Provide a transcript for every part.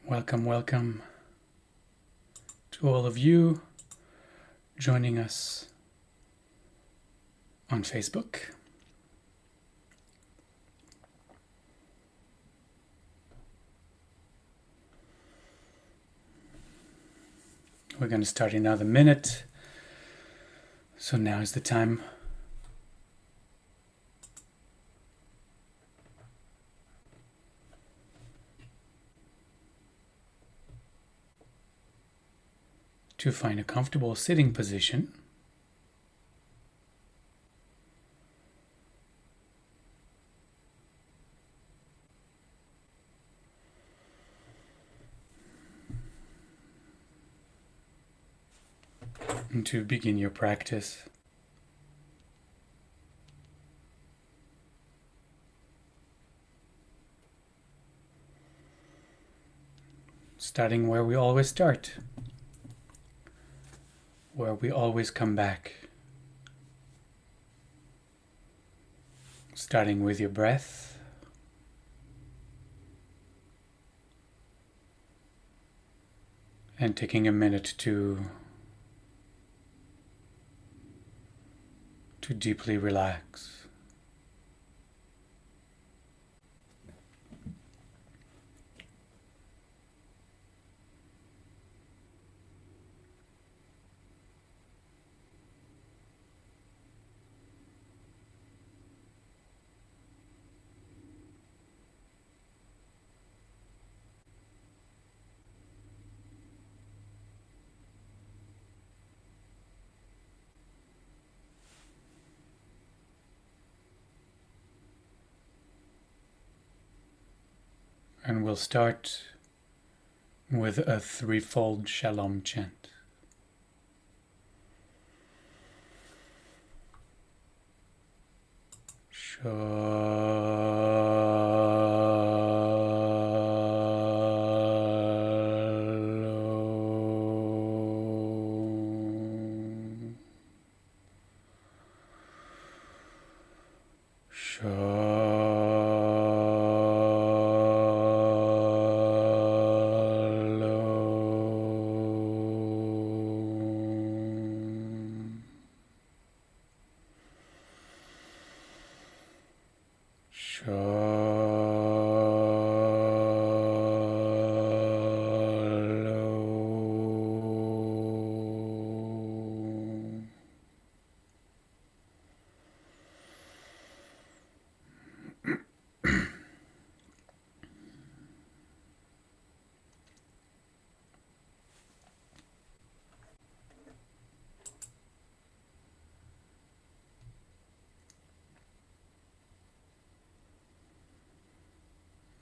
Welcome, welcome to all of you joining us on Facebook. We're going to start in another minute. So now is the time to find a comfortable sitting position. And to begin your practice. Starting where we always start, where we always come back. Starting with your breath. And taking a minute to deeply relax. And we'll start with a threefold Shalom chant.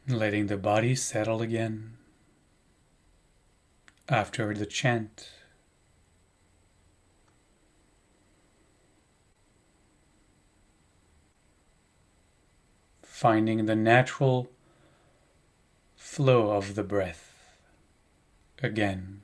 Letting the body settle again after the chant. Finding the natural flow of the breath again.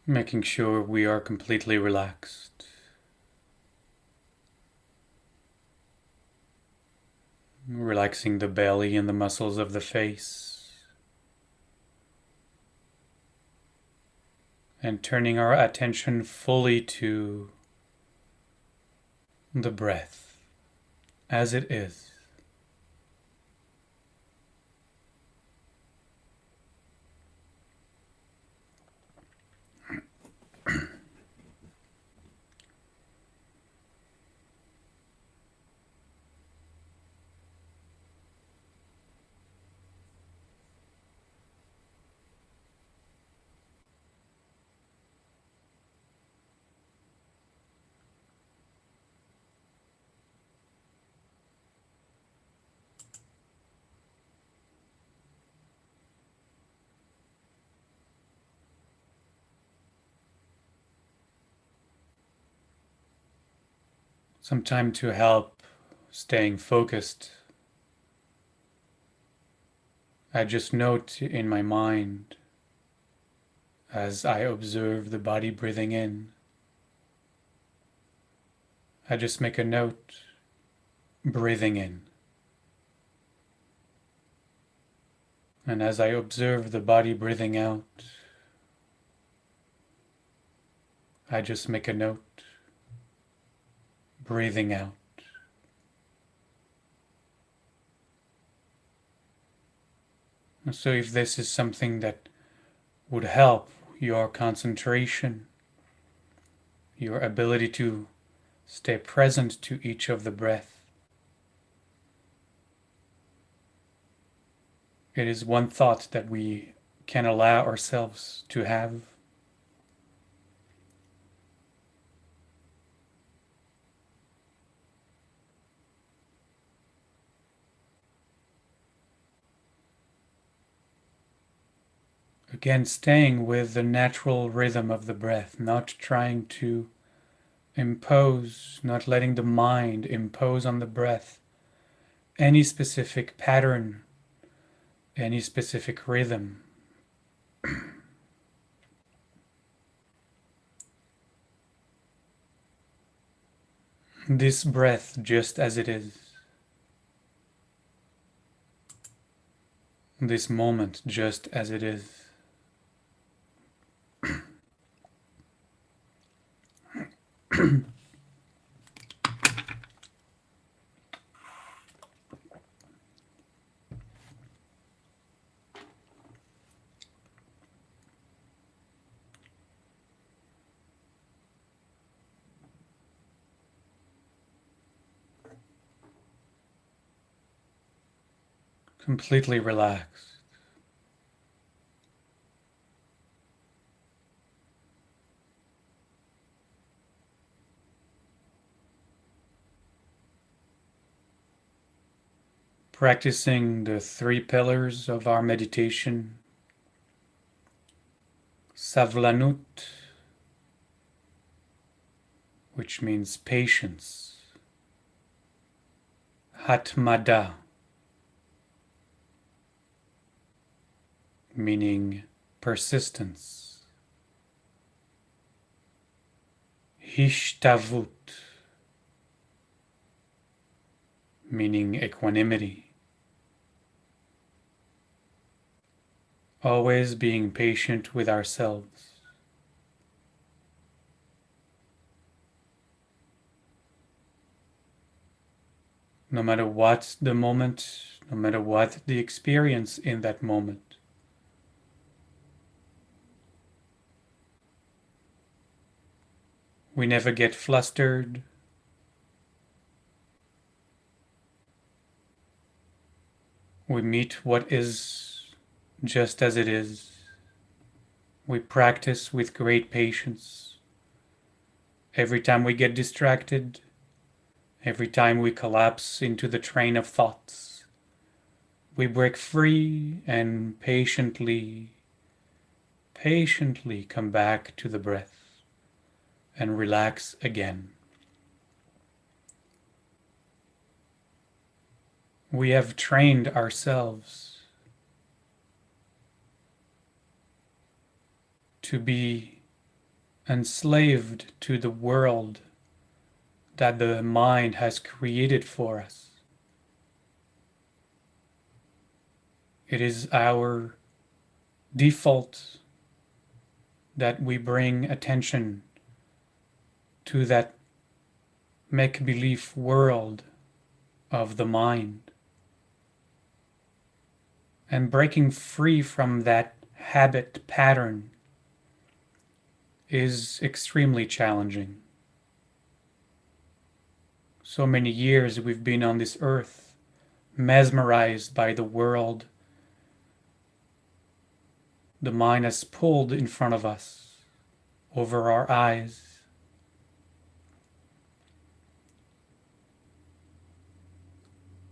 Making sure we are completely relaxed. Relaxing the belly and the muscles of the face. And turning our attention fully to the breath as it is. Some time to help staying focused. I just note in my mind As I observe the body breathing in, I just make a note, breathing in. And as I observe the body breathing out, I just make a note, breathing out. So if this is something that would help your concentration, your ability to stay present to each of the breath, it is one thought that we can allow ourselves to have. Again, staying with the natural rhythm of the breath, not trying to impose, not letting the mind impose on the breath any specific pattern, any specific rhythm. This breath just as it is. This moment just as it is. Completely relaxed. Practicing the 3 pillars of our meditation. Savlanut, which means patience. Hatmada, meaning persistence. Hishtavut, meaning equanimity. Always being patient with ourselves. No matter what the moment, no matter what the experience in that moment. We never get flustered. We meet what is just as it is. We practice with great patience. Every time we get distracted, every time we collapse into the train of thoughts, we break free and patiently come back to the breath and relax again. We have trained ourselves to be enslaved to the world that the mind has created for us. It is our default that we bring attention to that make-believe world of the mind. And breaking free from that habit pattern is extremely challenging. So many years we've been on this earth, mesmerized by the world the mind has pulled in front of us, over our eyes.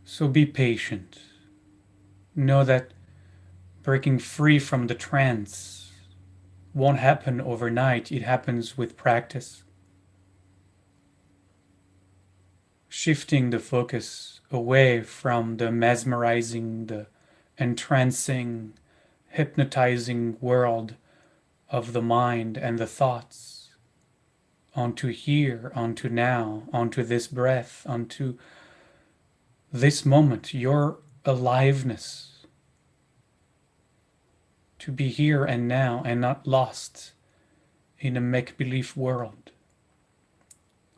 So be patient. Know that breaking free from the trance won't happen overnight. It happens with practice. Shifting the focus away from the mesmerizing, the entrancing, hypnotizing world of the mind and the thoughts onto here, onto now, onto this breath, onto this moment, your aliveness, to be here and now and not lost in a make-believe world,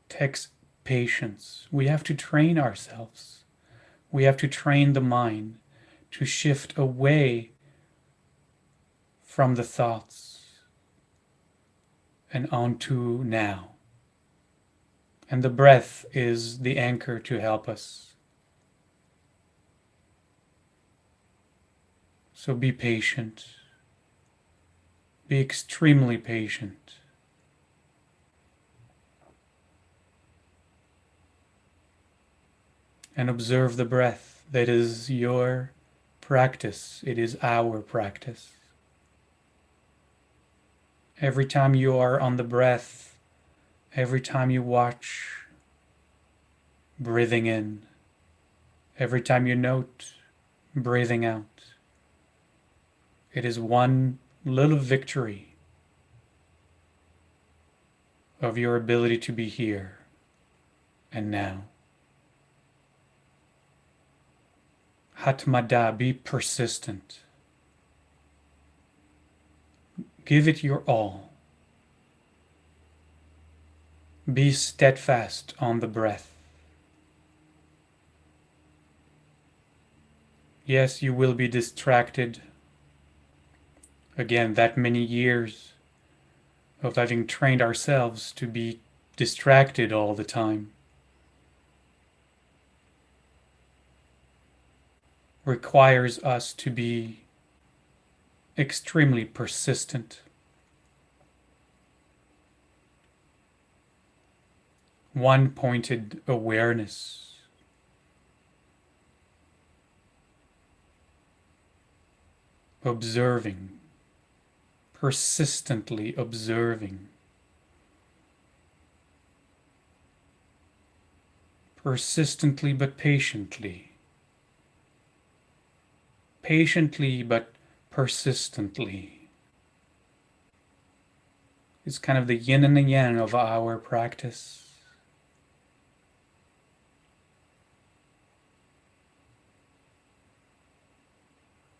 takes patience. We have to train ourselves. We have to train the mind to shift away from the thoughts and onto now. And the breath is the anchor to help us. So be patient. Be extremely patient. And observe the breath. That is your practice. It is our practice. Every time you are on the breath, every time you watch breathing in, every time you note breathing out, it is one little victory of your ability to be here and now. Hatmada, be persistent. Give it your all. Be steadfast on the breath. Yes, you will be distracted. Again, that many years of having trained ourselves to be distracted all the time requires us to be extremely persistent. One-pointed awareness. Observing. Persistently observing. Persistently but patiently. Patiently but persistently. It's kind of the yin and the yang of our practice.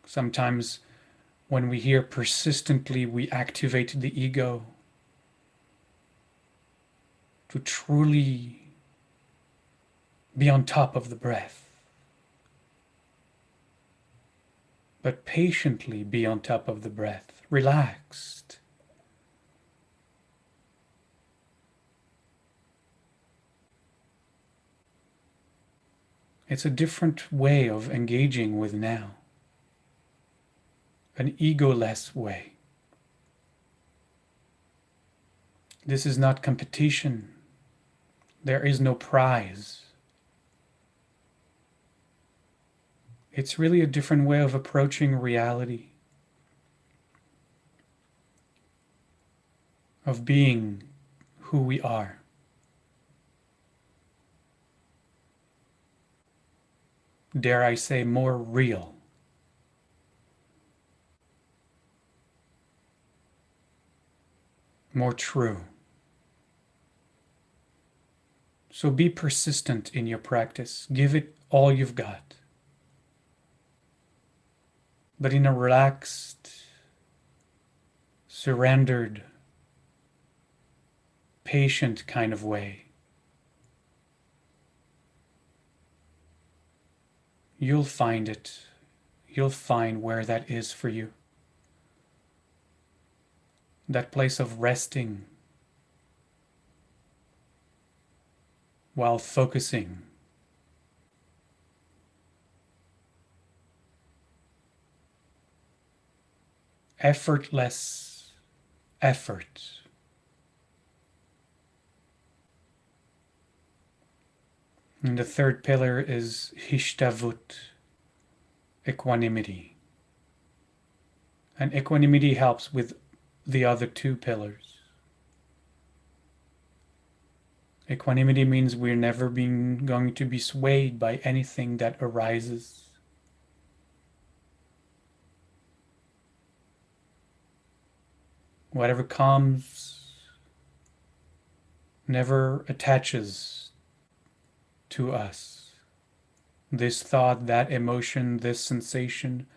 Sometimes when we hear persistently, we activate the ego to truly be on top of the breath. But patiently be on top of the breath, relaxed. It's a different way of engaging with now, an ego-less way. This is not competition. There is no prize. It's really a different way of approaching reality, of being who we are. Dare I say, more real. More true. So be persistent in your practice. Give it all you've got. But in a relaxed, surrendered, patient kind of way. You'll find it. You'll find where that is for you. That place of resting while focusing. Effortless effort. And the third pillar is hishtavut, equanimity. And equanimity helps with the other two pillars. Equanimity means we're never going to be swayed by anything that arises. Whatever comes never attaches to us. This thought, that emotion, this sensation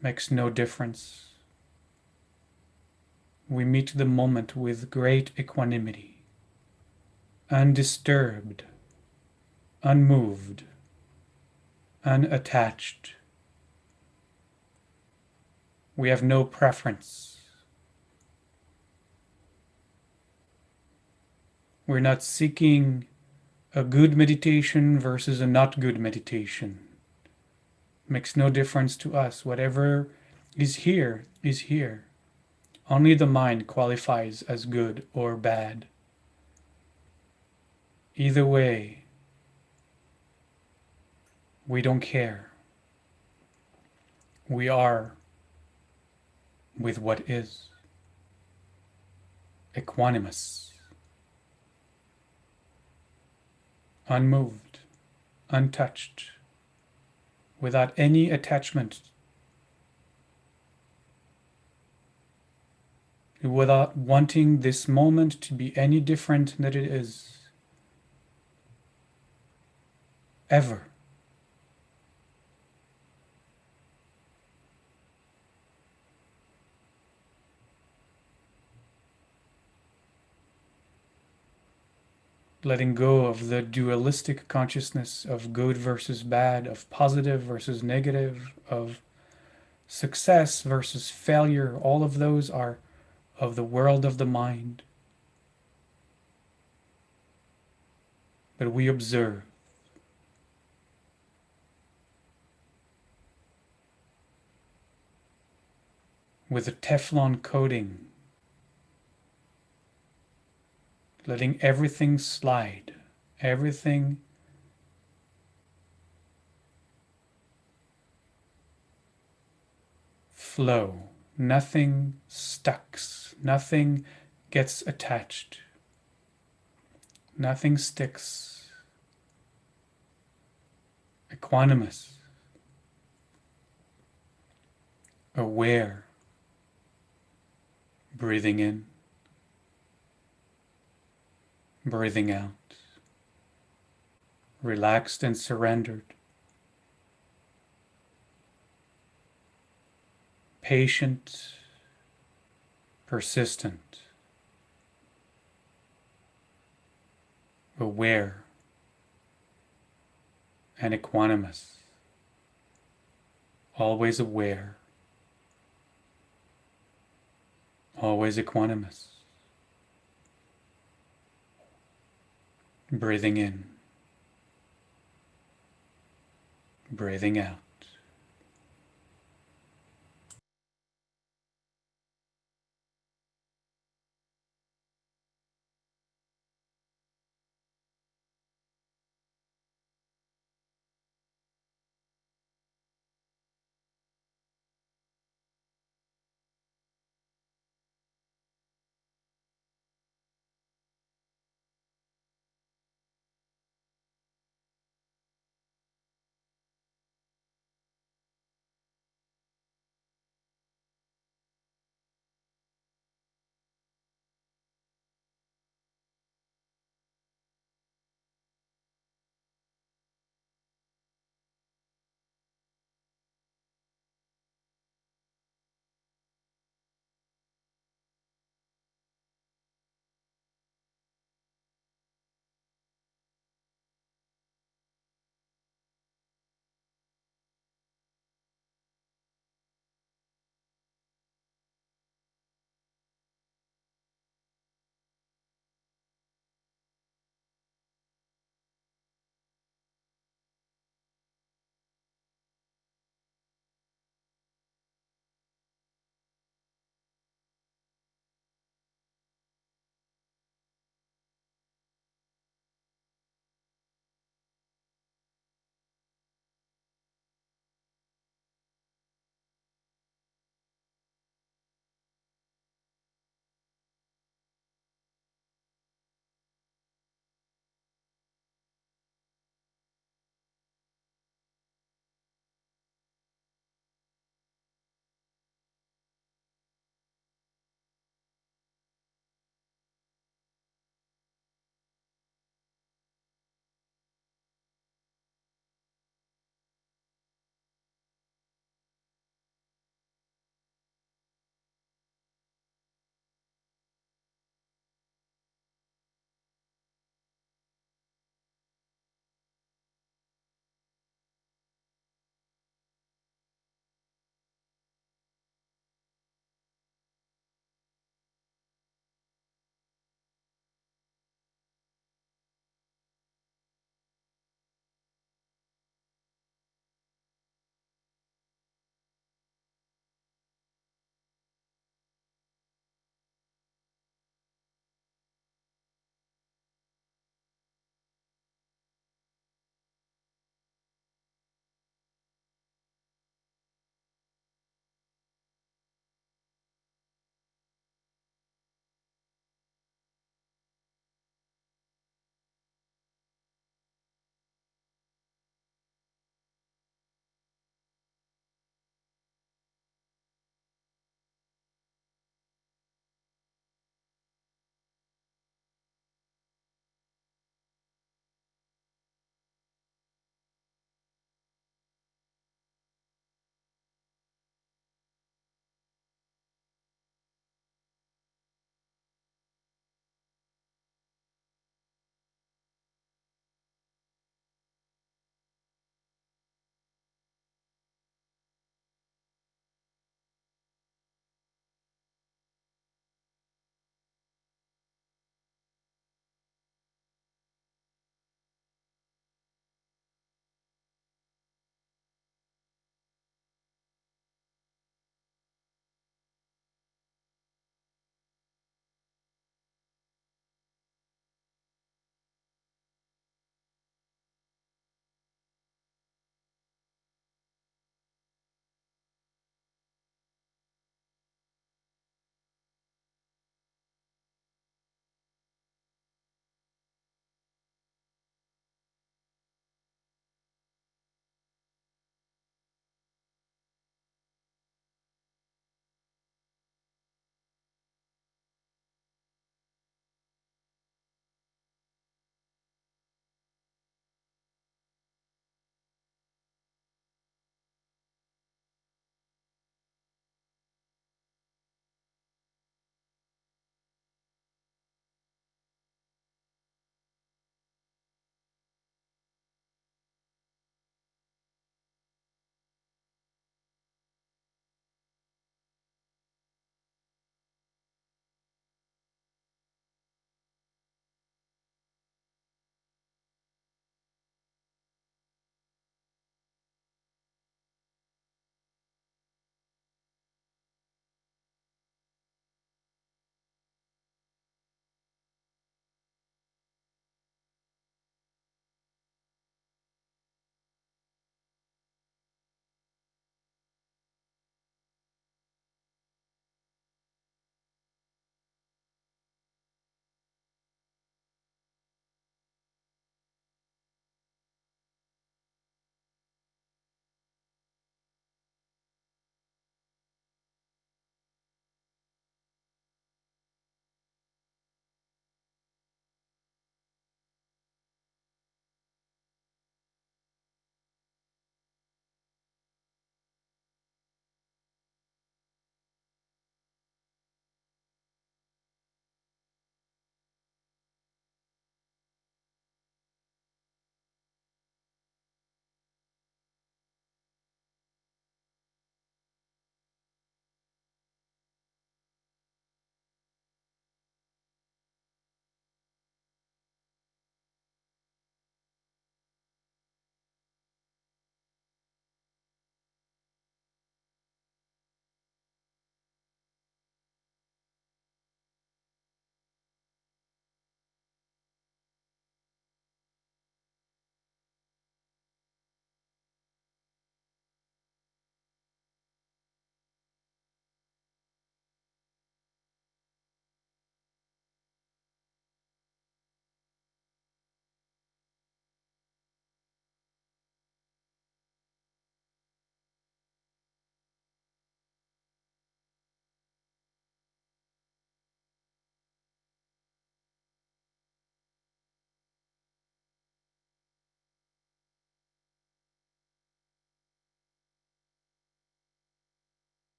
makes no difference. We meet the moment with great equanimity, undisturbed, unmoved, unattached. We have no preference. We're not seeking a good meditation versus a not good meditation. Makes no difference to us. Whatever is here is here. Only the mind qualifies as good or bad. Either way, we don't care. We are with what is, equanimous, unmoved, untouched, without any attachment, without wanting this moment to be any different than it is, ever. Letting go of the dualistic consciousness of good versus bad, of positive versus negative, of success versus failure. All of those are of the world of the mind. But we observe. With a Teflon coating, letting everything slide, everything flow, nothing stucks, nothing gets attached, nothing sticks. Equanimous, aware, breathing in, breathing out, relaxed and surrendered, patient, persistent, aware, and equanimous, always aware, always equanimous, breathing in, breathing out.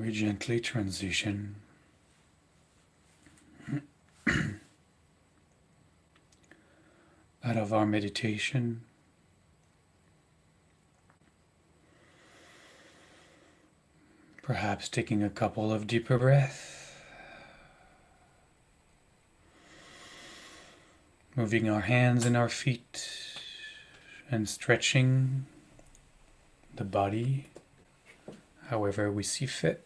We gently transition out of our meditation, perhaps taking a couple of deeper breaths, moving our hands and our feet, and stretching the body however we see fit.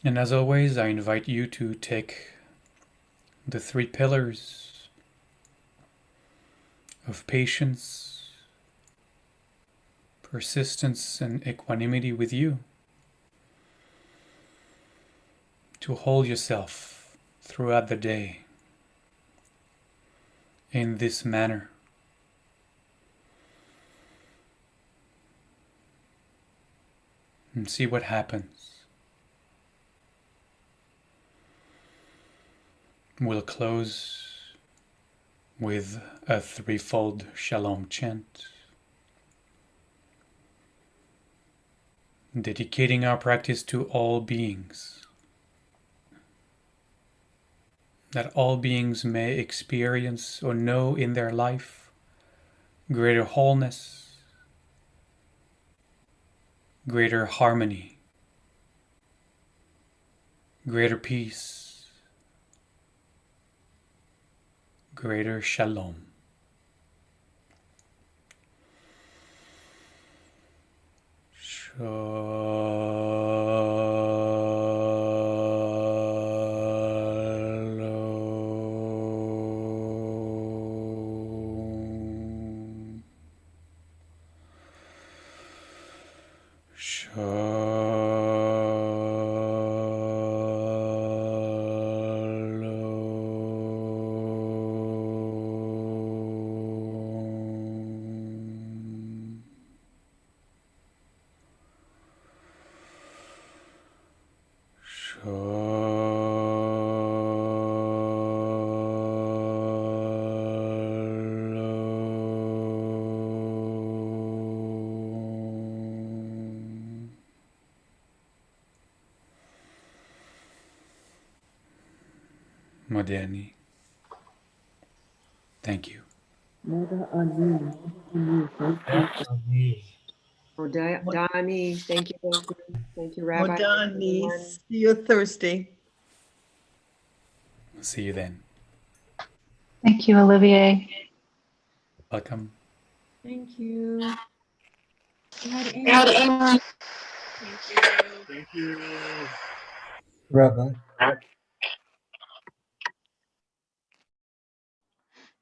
And as always, I invite you to take the 3 pillars of patience, persistence, and equanimity with you, to hold yourself throughout the day in this manner. And see what happens. We'll close with a 3-fold Shalom chant, dedicating our practice to all beings, that all beings may experience or know in their life greater wholeness, greater harmony, greater peace, greater shalom. Moderni. Thank you. Modani, thank you. Thank you, Rabbi. Modani, see you Thursday. See you then. Thank you, Olivier. Welcome. Thank you. Thank you. Rabbi.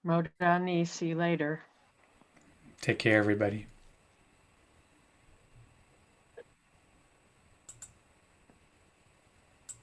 Modani, see you later. Take care, everybody.